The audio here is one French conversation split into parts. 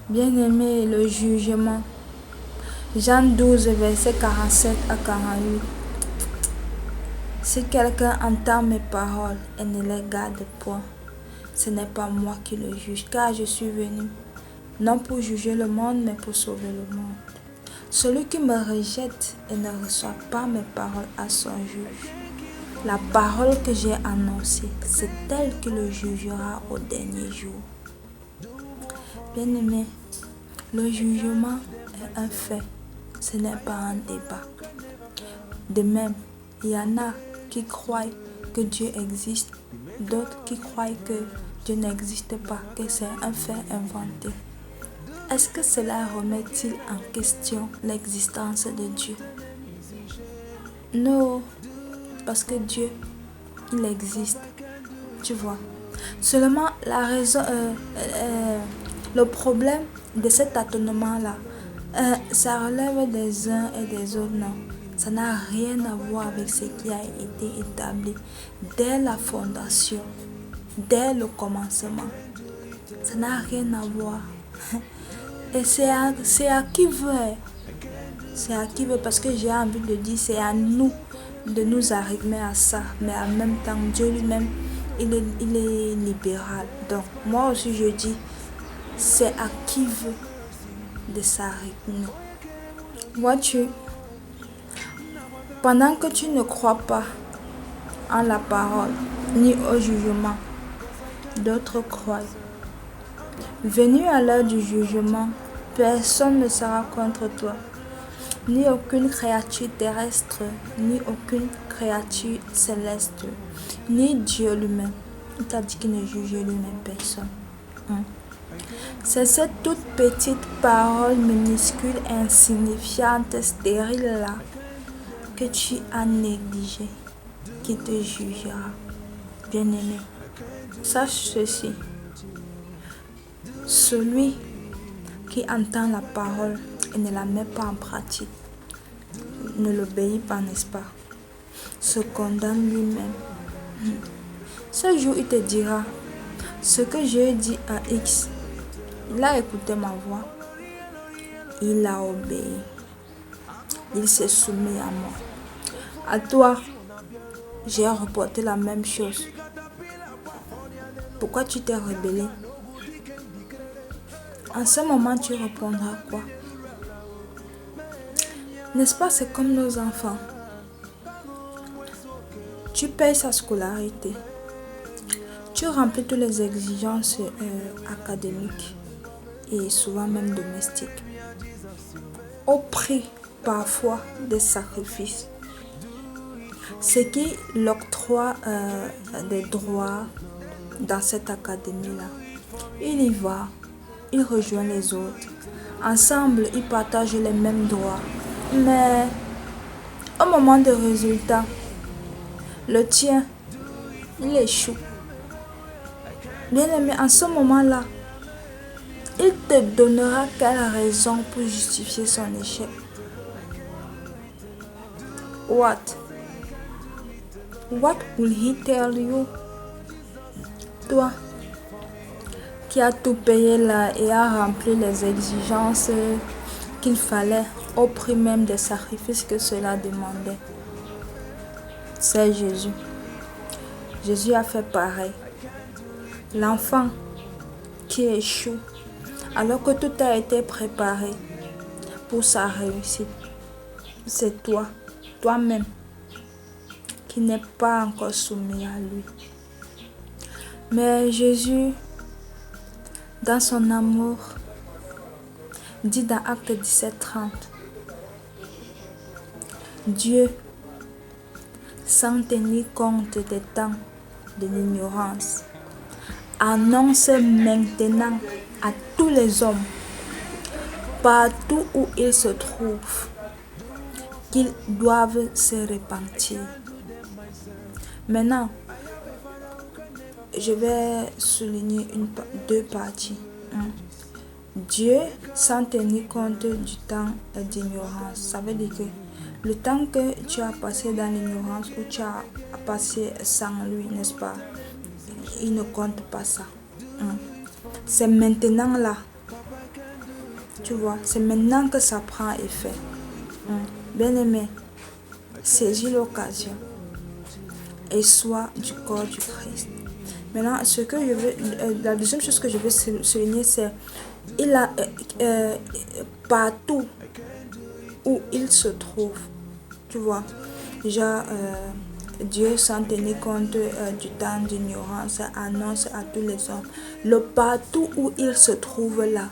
Bien-aimé, le jugement. Jean 12, verset 47 à 48. Si quelqu'un entend mes paroles et ne les garde point, ce n'est pas moi qui le juge, car je suis venu, non pour juger le monde, mais pour sauver le monde. Celui qui me rejette et ne reçoit pas mes paroles à son juge. La parole que j'ai annoncée, c'est elle qui le jugera au dernier jour. Bien-aimé, le jugement est un fait, ce n'est pas un débat. De même, il y en a qui croient que Dieu existe, d'autres qui croient que Dieu n'existe pas, que c'est un fait inventé. Est-ce que cela remet-il en question l'existence de Dieu? Non, parce que Dieu, il existe, tu vois. Seulement la raison, le problème de cet étonnement-là, ça relève des uns et des autres, non. Ça n'a rien à voir avec ce qui a été établi dès la fondation, dès le commencement. Ça n'a rien à voir. Et c'est à qui veut. C'est à qui veut, parce que j'ai envie de dire, c'est à nous de nous arrimer à ça. Mais en même temps, Dieu lui-même, il est libéral. Donc, moi aussi, je dis, c'est à qui veut de s'arrêter. Vois-tu, pendant que tu ne crois pas en la parole, ni au jugement, d'autres croient. Venu à l'heure du jugement, personne ne sera contre toi, ni aucune créature terrestre, ni aucune créature céleste, ni Dieu lui-même. Il t'a dit qu'il ne jugeait lui-même personne. C'est cette toute petite parole minuscule, insignifiante, stérile-là que tu as négligée, qui te jugera. Bien-aimé, sache ceci. Celui qui entend la parole et ne la met pas en pratique, ne l'obéit pas, n'est-ce pas, se condamne lui-même. Ce jour, il te dira, ce que j'ai dit à X, il a écouté ma voix, il a obéi, il s'est soumis à moi. À toi, j'ai reporté la même chose. Pourquoi tu t'es rebellé? En ce moment, tu répondras quoi? N'est-ce pas, c'est comme nos enfants. Tu payes sa scolarité. Tu remplis toutes les exigences académiques et souvent même domestiques. Au prix parfois des sacrifices. Ce qui l'octroie des droits dans cette académie-là. Il y va, il rejoint les autres. Ensemble, ils partagent les mêmes droits. Mais au moment des résultats, le tien, il échoue. Bien-aimé, en ce moment-là, il te donnera quelle raison pour justifier son échec? What will he tell you? Toi, qui as tout payé là et a rempli les exigences qu'il fallait au prix même des sacrifices que cela demandait. C'est Jésus. Jésus a fait pareil. L'enfant qui échoue alors que tout a été préparé pour sa réussite, c'est toi, toi-même, qui n'es pas encore soumis à lui. Mais Jésus, dans son amour, dit dans Acte 17:30, Dieu, sans tenir compte des temps de l'ignorance, annonce maintenant à tous les hommes, partout où ils se trouvent, qu'ils doivent se repentir. Maintenant, je vais souligner deux parties. Dieu, sans tenir compte du temps d'ignorance, ça veut dire que le temps que tu as passé dans l'ignorance ou tu as passé sans lui, n'est-ce pas, il ne compte pas ça. C'est maintenant là Tu vois, c'est maintenant que ça prend effet. Bien-aimé, saisis l'occasion et sois du corps du Christ. Maintenant, la deuxième chose que je veux souligner, c'est il a partout où il se trouve, tu vois, déjà Dieu sans tenir compte du temps d'ignorance annonce à tous les hommes le partout où il se trouve là.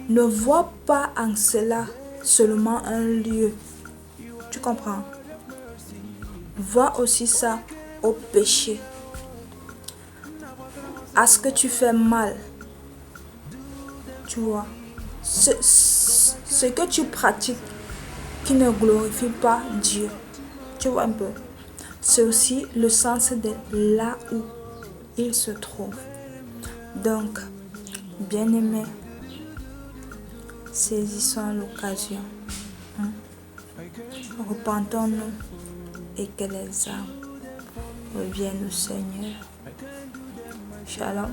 Ne vois pas en cela seulement un lieu, tu comprends? Vois aussi ça au péché, à ce que tu fais mal, tu vois, ce que tu pratiques qui ne glorifie pas Dieu, tu vois un peu. C'est aussi le sens de là où il se trouve. Donc, bien-aimés, saisissons l'occasion. Repentons-nous et que les âmes reviennent au Seigneur. Shalom.